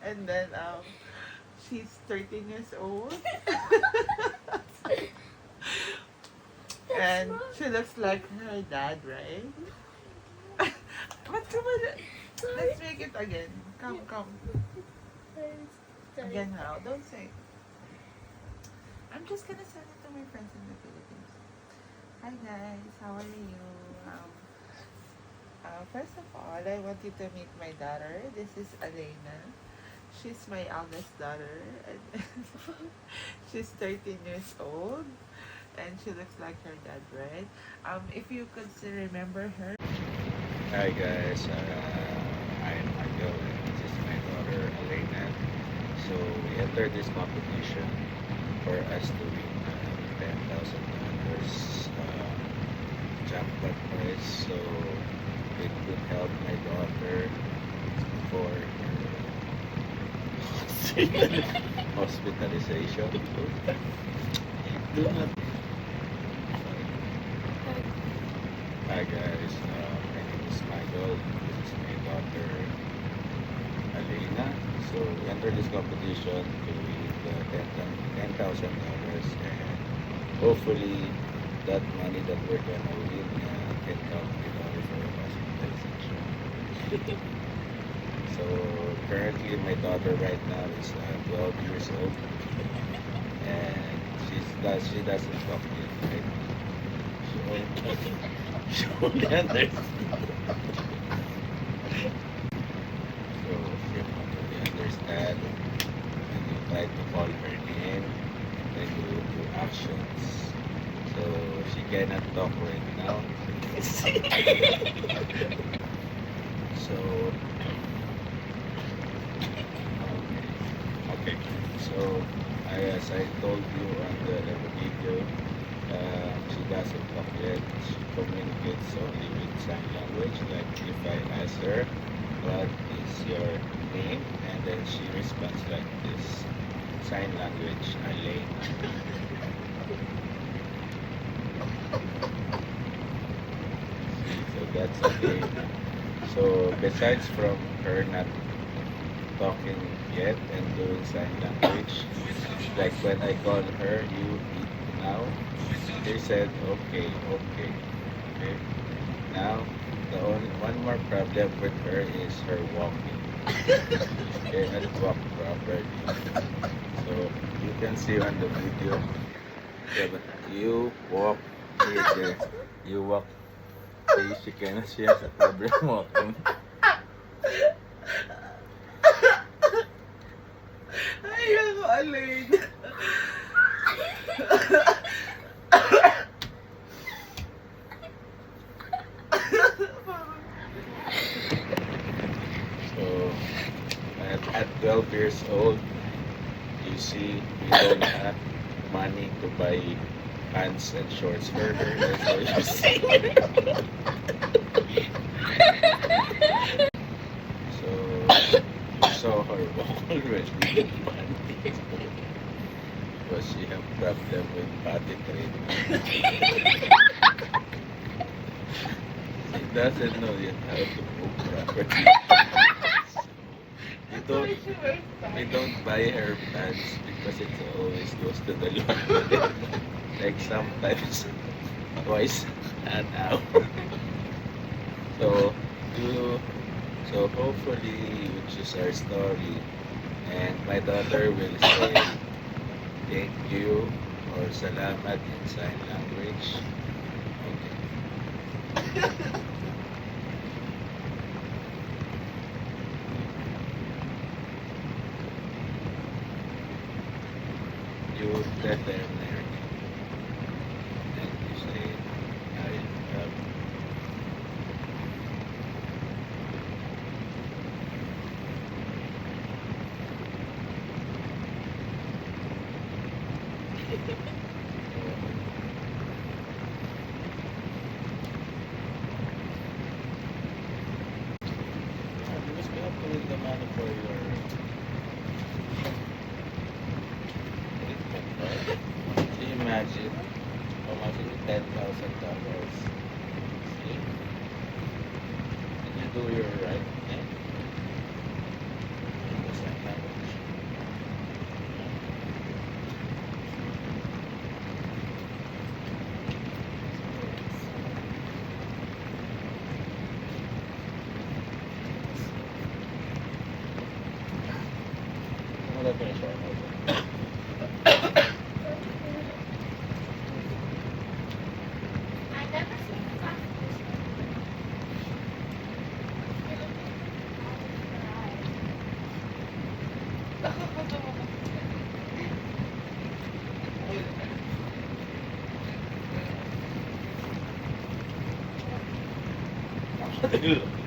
And then she's 13 years old. And she looks like her dad, right? But come on, let's make it again. Come, come. Again now. Don't say. I'm just gonna send it to my friends in the Philippines. Hi guys, how are you? First of all, I want you to meet my daughter. This is Elena. She's my eldest daughter. And she's 13 years old. And she looks like her dad, right? If you could still remember her. Hi guys, I am Michael and this is my daughter Elena. So we entered this competition for us to win $10,000 jackpot prize. So it could help my daughter for her hospitalization. Do not. Hi guys, my name is Michael. This is my daughter Alena. So we entered this competition to win the $10,000 and hopefully that money that we're gonna win can help my daughter for hospitalization. So currently my daughter right now is 12 years old and she doesn't talk yet, right? She only understands. So she only understands when you try to call her name, then you do actions. So she cannot talk right now. So okay. So as I told you on the video, she doesn't talk yet. She communicates only with sign language. Like if I ask her, what is your name? And then she responds like this. Sign language, Elena. So that's okay. So besides from her not talking yet and doing sign language, like when I call her, you eat now. She said, okay, okay, okay. Now, the only one more problem with her is her walking. She cannot walk properly. So, you can see on the video, you walk, here, you walk, see, she has a problem walking. Ay, ako, Elena. So, at 12 years old, you see, we don't have money to buy pants and shorts for her. That's why you see. So, you saw her walk already with panties. Because she have problem with potty training. She doesn't know yet how to move properly. We don't buy her pants because it always goes to the laundry. Like sometimes twice an hour. So so hopefully you choose our story and my daughter will say thank you or salamat in sign language. Okay. You tell them there and you say I have because we have to win the money for your treatment, right? So imagine how much is it? $10,000. See? Can you do your right thing? In the sign language. Let me try. I never seen the octopus. Look